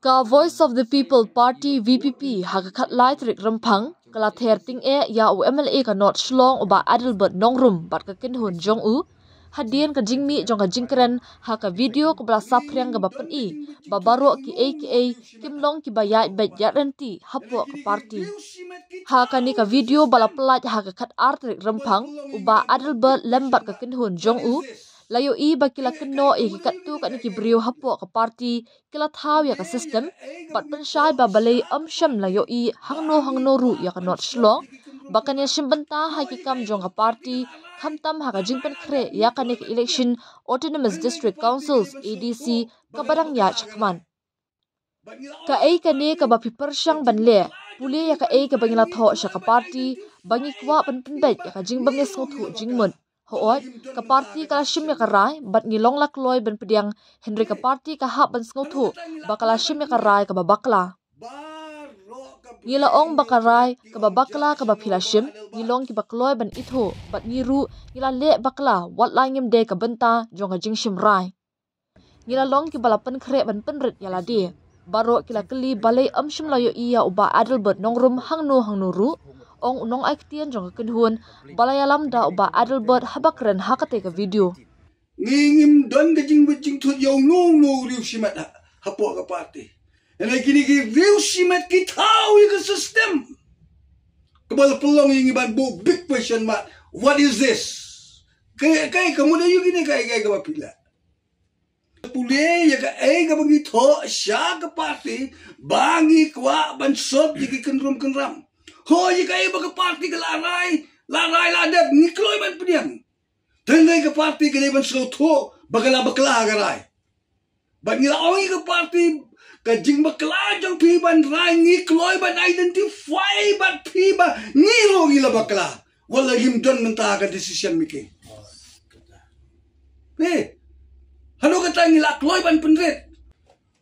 Ka Voice of the People Party VPP hakakat lai trik rempang kala ther ting ya UMLA ka not shlong uba Adelbert Nongrum bat ka kinhun jong u hadian ka jingmi jong ka jingkren haka video ko bla sapriang ka bapen i babaro ki aka kimlong ki bayat bet yaranti hapo ka party haka ni ka video bala pelat hakakat artrik rempang uba Adelbert lembat ka kinhun jong u layo i bakila keno ikatu ka ni kibriu hapo ka party kila thaw ya ka system bat pensyai ba balai amsham layo i hangno ru ya ka not shlong bakanya shimbanta ha ki kam jong ka party khamtam ha ka jingpen khre ya ka ni election autonomous district councils ADC ka barang ya chakman ka ai ka ne ka ba pipersyang banle pule ya ka ai ka bangila tho sha ka party bangi kwa pan bet ya ka jingbang esothu jingmun hoot ka party kala shim ya karai bat ngilong lakloi ben pediang Henry ka party ka hap ban sngotu bakala shim ya karai ka babakla ngila ong bakarai ka babakla ka bapila shim ngilong ki bakloi ban itho bat ngiru ngila le bakla wat langim de ka benta jonga jing shim rai ngila long ki balapan khre ban penrit yala de baro kila kli balai amshim layo iya uba Adelbert Nongrum hangno ru ong unong aiktian jong kenhuan balayalam da uba Adelbert habakren hakate ka video ngingim don gajing bujing thut yo no riu simat hapo ka party and kini ki riu simat ki thaw ka system kabal pelong yung iban bo big question mark what is this kay kamu na yung gini kay ka mapila pule ya ka ka bangi tho sya ka party bangi kwa bansot di kenrum ho ye kai ba ka party ka larai ladat nikloy man pediang tengai ka party ka ban slow tho bakala garai ba ngila oi ka party ka jing bakla jong pi ban rai nikloy ban identify ba pi ba ngiro gila bakla wala him don menta ka decision making halo ka tangila kloy ban penret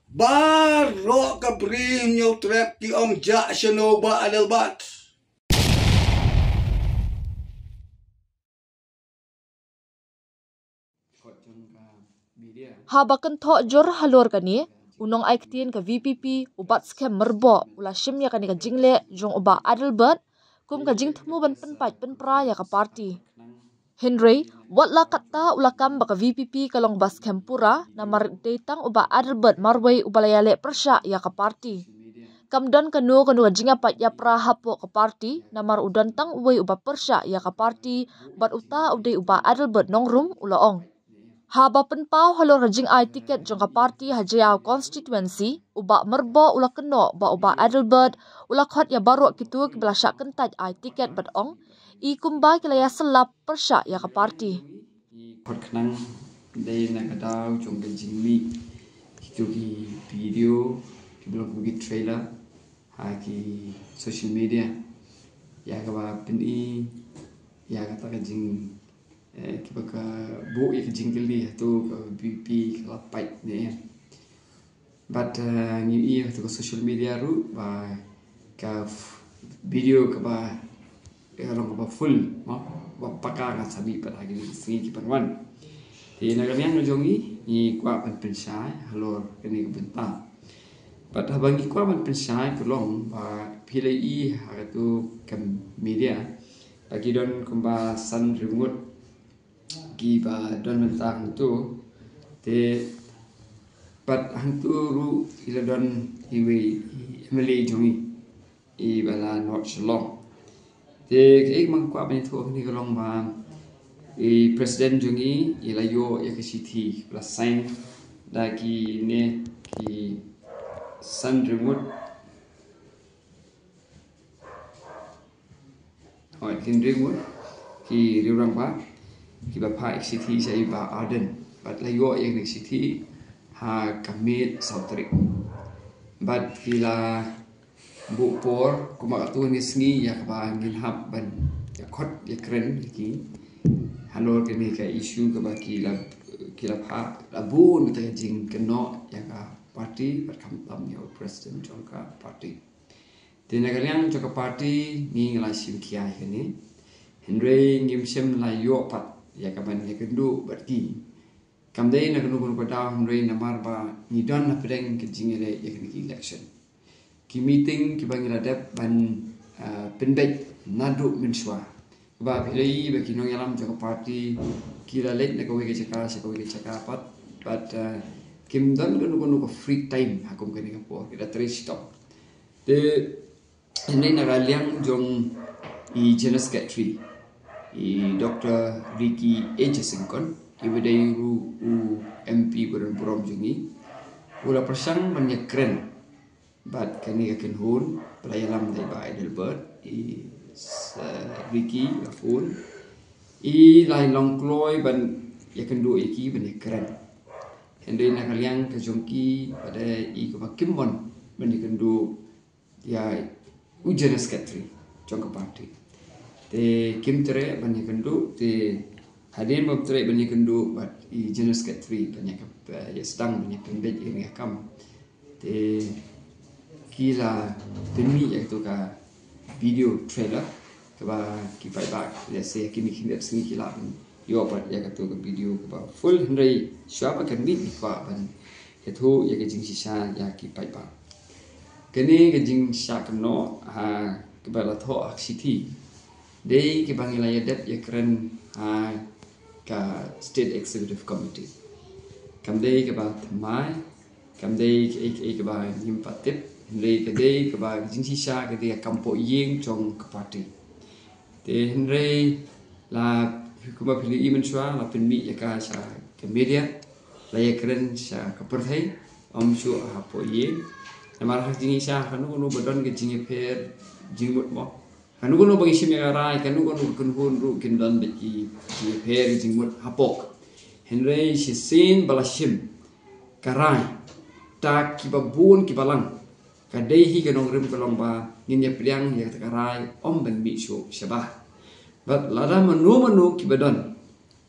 baro ka bring yo trap ki om ja shano ba Adelbert habakan tho jor halor kani unong aiktin ka VPP ubat scam merbo ula shim ya kani ka jingle jong uba Adelbert kum ka jing thmu ban penpat penpra ya ka party Henry watla katta ula kam ba ka VPP kalong bas pura namar detang uba Adelbert marway ubalayale persya ya ka party kamdan kanu jinga pat ya pra hapo ka party namar udan tang uwe uba persya ya ka party bat uta ude uba Adelbert Nongrum ula ong haba penpau halor rajing ai tiket jong ka party hajaya constituency uba merbo ula keno ba uba Adelbert ula khot ya baro kitu ki bela syak kentaj ai tiket bat ong i kumbai kilaya selap persya ya ka party khot khnang dei na ka daw jong ka jingmi ki video ki blog ki trailer ha ki social media ya ka ba pin ya ka ta ka jing kita ke bu ya jingkel dia tu BP kalau pipe ni but ni ia tu social media ru ba ka video ke ba orang ke ba full ba pakar ka sabi pada hari ni singi ki panwan di negara yang jongi ni kwa pan pensai halor kini ke benta but habangi kwa pan pensai kolong ba pilai ha tu kam media bagi don kumba san remote ki ba don mentang tu te pat hang tu ru ila don iwe emily jongi I bala not long te ke mang kwa ben tu ni kolong ba president jongi ila yo ya ke city plus sign da ki ne ki san remote kin remote ki riurang ba ki ba pa XCT sai ba Arden but layo yang XCT ha kamit sautrik but kila bu por kuma tu ni sngi ya ba ngin hab ban ya khot ya kren ki halor ke ni ka issue ka ba kila pa abun ta jing keno ya ka party but kam tam yo president jong ka party tinagalian jong ka party ni ngla sim kia ni Henry ngim sem layo pat ya kaban ya kendu berki Kamdei na kanu kanu pada humrei na marba ni don na pedeng ke jingere ya kini election. Ki meeting ki bangila dep ban penbet nadu menswa. Ba pilai ba kinong yalam jaka party kira late na kawai ke caka se kawai ke caka pat but kim don kanu kanu ko free time hakum kani kapo kita trace stop. De ini na galiang jong I General Secretary I Dr. Ricky Ejasingkon ibadai ru MP buran buram jungi ula persang banyak keren bat kani akan hun pelayalam dai ba Adelbert Ricky lafun lain long kloy ban yakan do iki banyak keren hendai nak kalian ke jongki pada ko kimbon ban yakan do ya General Secretary jongka party te kim tere banyak kendo te hadin bob tere banyak kendo but General Secretary banyak ya sedang banyak pembet ini akam te kila demi iaitu ka video trailer keba kipai bak ya saya kini sini kila yo pat ya katu ka video keba full hendai siapa kan ni kwa ban itu ya ke jing sisa ya kipai bak kini ke jing sya keno ha keba la tho aksiti Dei ke bangilaya dep ya keren ka State Executive Committee. Kam dei ke ba mai, kam dei ke ba nim patip, dei ke ba jingsi sha ke dei kampo ying chong ke party. Te henrei la kuma pili imen swa la penmi ya ka sha ke media la ya keren sha ke partai om shu ha po ying. Namar hak jingi sha kanu kunu badon ke jingi per jingmut mo. Kanu kono bagi sim ya rai kanu kono kunhun ru kindan beki ki per jingmut hapok henrei sisin balashim karai tak ki babun ki balang kadehi kanong rim kolong ba ninya priang ya karai om ben bi sho shabah bat lada manu ki badon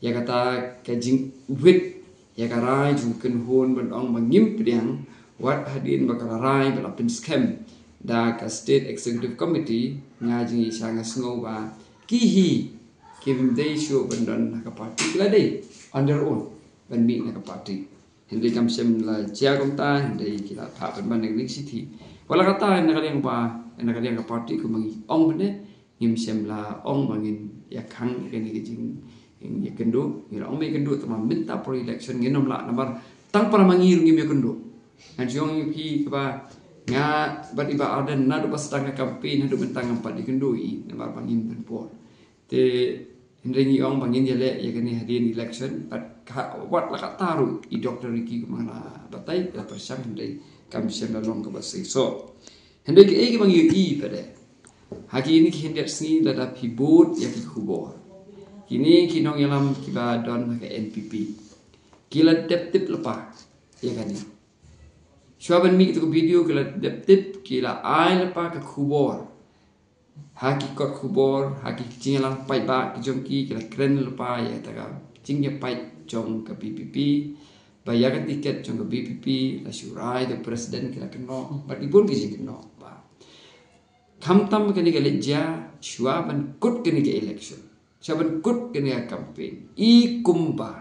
ya kata ka jing wit ya karai jung kunhun ben ong mangim priang wat hadin bakarai balapin scam da ka State Executive Committee ngaji sanga sngo ba kihi kim dei show bandon ka party kila dei on their own ban mi na ka party hindi kam sem la chia kom ta hindi kila tha ban ban ning city wala kata na kaliang ka party ko mangi ong bane ngim sem la ong mangin ya khang ke ni jing ya kendo ni ong me kendo ta minta for election nginom la namar tang para mangir ngim ya kendo an jong pi ba nga bat iba aden na do pasang campaign hadu bentang empat dikendui namar pangin penpor te hindrengi ong pangin jale ya kini hadin election but wat la taru I Dr. Ricky kemana batai la persang hindai kam sem la long ke basi so hindai ke pangi I pada hagi ini ki hindat sni la da pibut ya ki kubor kini kinong yalam kiba don ke NPP kila dep lepa ya kan ni Shuaban mi itu video kila dep kila ai lepa ke kubor. Haki kot kubor, haki kicing lang pai ba kijongki kila keren lepa ya taka kicingnya pai jong ke BPP. Bayarkan tiket jong ke BPP la syurai the presiden kila keno. Batipun kicing keno ba. Kamtam kini kali ja shuaban kut kini ke election. Shuaban kut kini ke campaign. I kumba.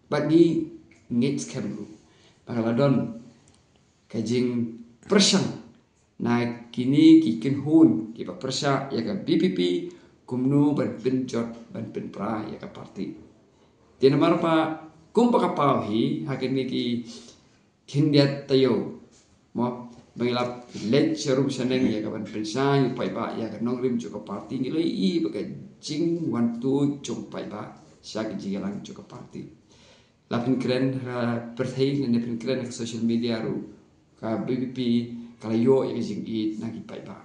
Bagi ngits kemru. Bakaladon kajing persang na kini kikin hun kipa persa ya ka BPP kumnu ban penjot ban penpra ya ka parti tiana marpa kumpa kapau hi hakini ki kindiat tayo mo bangilap let serum saneng ya ka ban pensa yu pai ba ya ka nongrim jo ka parti ngilai I baga jing wan tu jong pai ba sya ki jigalang jo ka parti lapin keren perthai ne pin keren ka social media ru ka BPP kala yo ya jing I nagi pai ba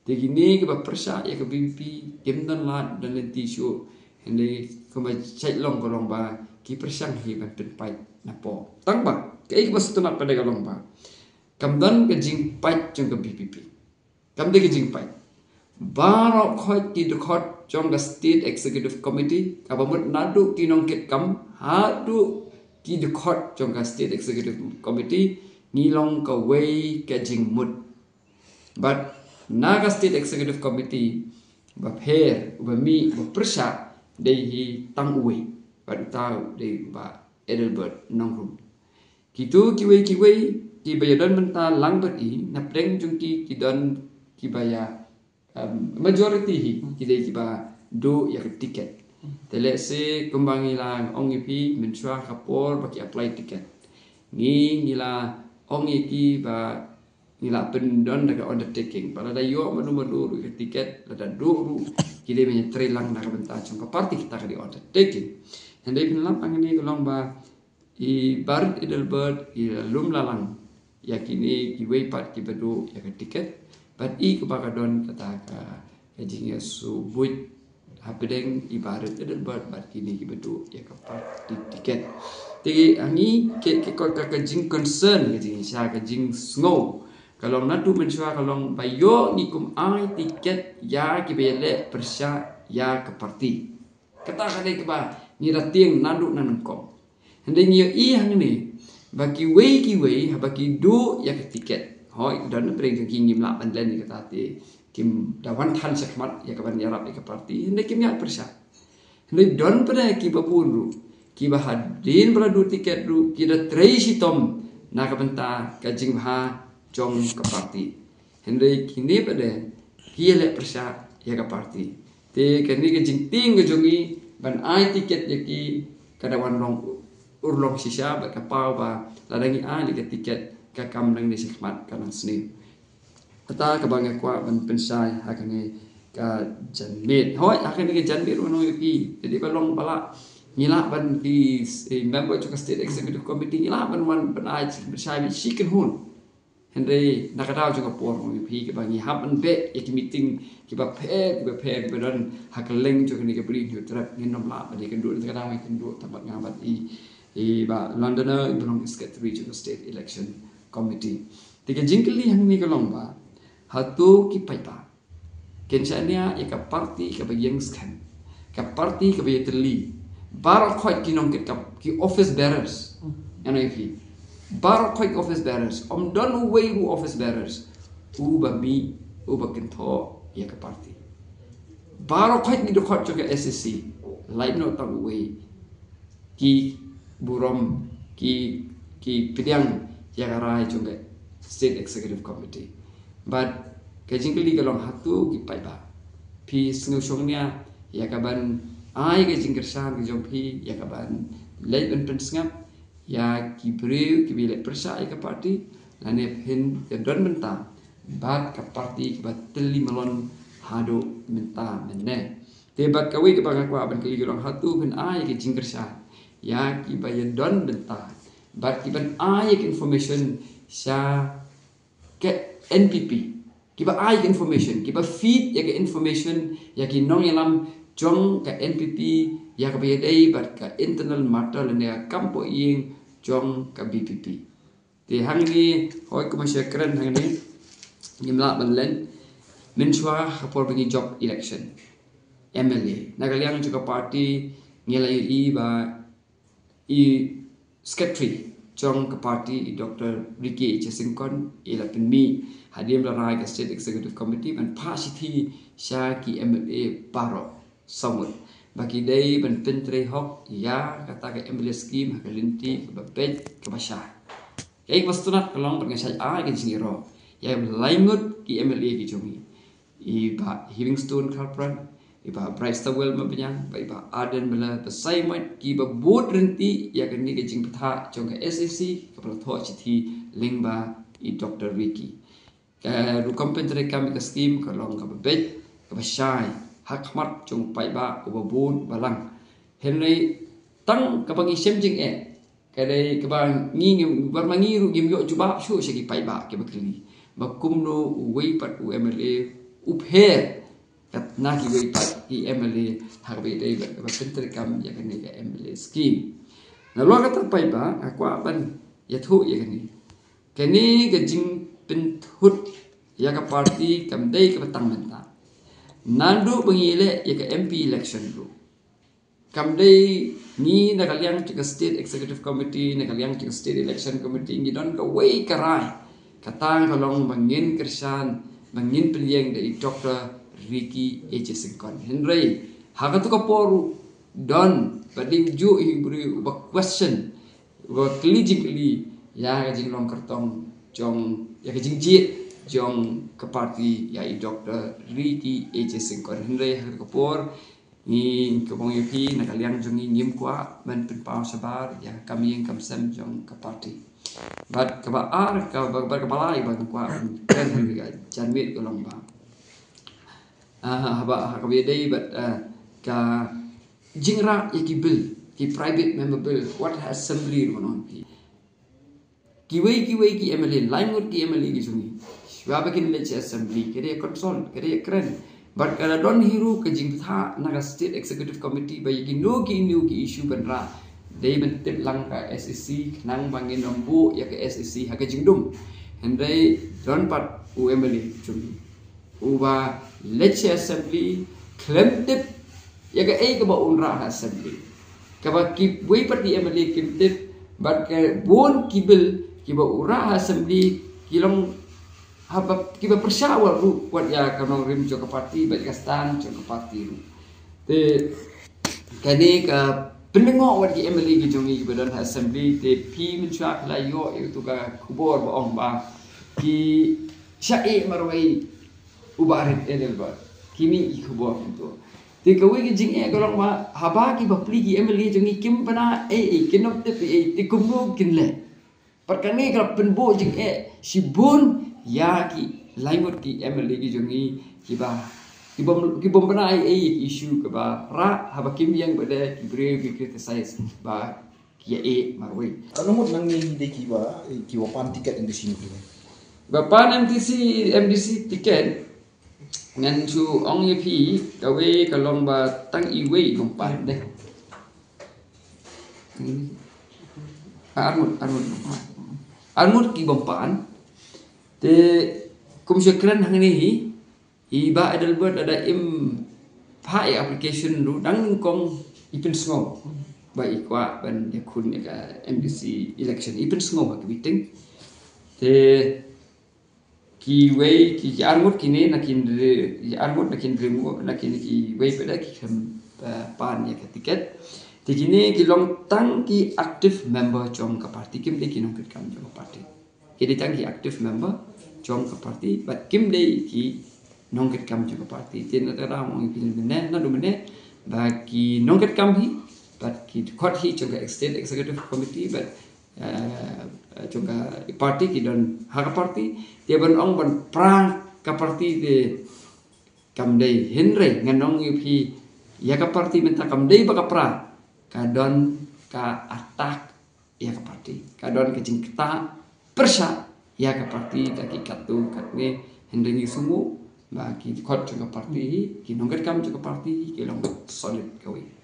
te gini ke ba persa ya ka BPP gemdan la dan lenti show hende ko ma chai long kolong ba ki persang hi ban pen pai na po tang ba ke ik bas tunat pada kalong ba kamdan ke jing pai jong ka BPP kam de ke jing pai barok khoi ti de khot jong ka State Executive Committee ka ba mut nadu kinong ket kam hadu ki de khot jong ka State Executive Committee ngilong ka way ka jing mut but naga State Executive Committee ba pher ba mi ba persa dei hi tang uwi ba tau dei ba Adelbert Nongrum. Kitu kiwei ki bayadan benta lang beri na pleng jungki kidon kibaya majority hi kidai kiba do ya tiket. Tele se kembangi lang ong ipi mensua kapor baki apply tiket. Ngila ong iki ba ngila pendon daga undertaking. Pada dayo madu tiket lada do kidai banyak trelang daga benta jungka parti kita kadi undertaking. Hendai penelam angini kolong ba i barat Adelbert i lum lalang yakini kiwei pat kibadu ya tiket but i kebakadon kata kajingnya subuit hapedeng i barat Adelbert but kini kibadu ya kepat di tiket ti angi ke kajing concern kajing sya kajing snow kalau natu mensua kalau bayo nikum ai tiket ya kibele persya ya keparti kata kadai keba nirating nanduk nanengkom hendai nyo i hang ni baki wei baki do ya tiket hoi dan preng king ngim la ban len kata ti kim dawan than sakmat ya kaban yarap ke parti hendai kim ya persya hendai don pada ki babun ru ki bahadin pada do tiket ru ki da trei sitom na ka benta kajing ha jong ke parti hendai kini pada ki le persya ya ke parti te kani kajing ting ke jongi ban ai tiket ya ki kadawan rong urlong sisa ba kapau ba ladangi ali ke tiket ka kam nang ni sikmat kanang sni ata ka bang kwa ban pensai hakani ka janmit hoi hakani ke janmit wono ki jadi kalong pala ngila ban di member to state executive committee ngila ban ban ai pensai si kan hun hendai nakadau juga por mo pi ke bangi haban be ya ki meeting ki ba pe bedan hakaleng juga ni ke bri ni trap nginom la ba ni kan du kadang kan du tabat ngabat i ba Londoner belong isket regional state election committee tiga jingkeli yang ni kalong ba hatu ki paipa kenchania ika parti ka bagyang scan ka parti ka bayatli bar khoi kinong ki office bearers NIV bar khoi office bearers don way who office bearers ba mi ba kentho ya ka parti bar khoi ni do khot ka SSC lain no ta way ki burom ki pediang ya karai juga state executive committee but kajingkeli kalong hatu ki paiba pi sngusongnya ya kaban ai ke jingkersan ki jompi ya kaban late ben pensngap ya ki breu ki bile persa ya ka parti lane pin ya don menta bat ka parti ki bateli melon hado menta menne tebat kawi ke bangakwa ban keli kalong hatu pin ai ke jingkersan ya ki bayan don benta but kiban ayek information sya ke NPP kiba ayek information kiba feed ya ke information ya ki nong yalam jong ke NPP ya ke bayadai but ke internal matter lene kampo ing jong ke BPP ti hang ni hoi ko masya keren hang ni ngimla banlen mensua kapor bagi job election MLA nagaliang juga parti ngilai i ba i secretary jong ke parti Dr. Ricky Chesingkon ila penmi hadim larai ke state executive committee ban pasiti syaki MLA baro samut bagi dai ban pentre hok ya kata ke MLA scheme hakalinti ke babet ke basah kai wastunat kalong ban ngasai a ke singiro ya laingut ki MLA ki jomi i ba Livingstone Kalpran iba Brightstawell mabenyang iba Aden bela pesai mat ki ba board renti ya kan ni kejing petha jong ke SSC kepala tho chithi lingba i Dr. Ricky ka ru kompentre kam ke scheme kalong ka bet ke basai hak mat jong pai ba ko bun balang henry tang ka bangi semjing kadai ke bang ngi bar mangi ru gim yo jubab shu segi pai ba ke bakli bakum no wei pat UMLA upher kat na ki wei pat ki MLA harbe dai ba pentre kam ya kan ni MLA scheme na lo kata pai ba aku apan ya thu ya kan ni kani ke jing penthut ya ka parti kam dai ka tang menta nandu bengile ya ka MP election ru kam dai ni na kaliang ke state executive committee na kaliang ke state election committee ni don ka wei karai katang kalong bangin kersan bangin piliang dari Dr. Ricky Chesingkon Henry haka tu kaporu don bading ju ibri ba question wa kli jing kli ya jing long kertong jong ya jing jit jong ke parti ya Dr. Riki H. Singkor Henry Kapor ni kebong yupi nak kalian jongi ngim kwa men penpau sabar ya kami yang kamsem jong ke parti bat ka ba ar ka ba kepala ba kwa kan ga janmit golong ba haba ka be dei bat ka jingra ikibil ki private member bill what assembly non ki wei ki MLA laingut ki MLA ki sungi wa bakin lech assembly kere consol kere kren but kada don hiru ke jing tha naga state executive committee ba yiki no ki issue benra dei ben tip lang ka SEC nang bangin nombu ya ke SEC ha ke jing dum hendai don pat UMLA chumi uba lech assembly klem tip ya ke ke ba unra assembly ka ba ki wei pat di MLA kim tip but ke bon kibil ki ba ura assembly kilong haba kiba persyawal ru kuat ya kanong rim jo ke parti baik kastan jo ke parti ru te kani ka pendengo wat ki MLA ki jongi ki badan assembly te pi menchak la yo itu ka kubor ba ong ba ki syai marwai ubarit edel ba kimi ki kubor itu te ka wi ki jing e golong ma haba ki ba pli ki MLA jongi kim bana kinop te te kumbu kinle perkane ka penbo jing e sibun ya ki laingot ki MLA ki jongi ki bom bana issue ke ba ra haba kim yang pada ki brave ki criticize ba ki marwai ano mo nang ni de ki wa pan tiket in di sini ba pan MDC tiket ngan chu ong ye pi ka we ka long ba tang I we long pan de armut ki bom pan te kumsyakran hang ni iba Adelbert ada pai application lu dang kong ipin sngo ba ikwa ban yakun ka MDC election ipin sngo ka biting te ki wei ki armut kini nakin armut nakin remu nakin ki wei pada ki pan ya ka tiket te kini ki long tang ki active member jong ka parti kim de ki nong kam jong parti ki tang ki active member jong ke parti but kim dei ki nongket kam jong ke parti tin ada orang pilih bene na do bene bagi nongket kam hi but ki khot hi jong ke state executive committee but jong ke parti ki don ha parti dia ban ong ban prang ka parti de kam dei henry nganong yupi ya ka parti minta kam dei ba ka pra ka don ka atak ya ka parti ka don ke jing kita persya ya ke parti taki katu katne hendeng sumu bagi kot ke parti ki nongket kam ke parti ki long solid kawi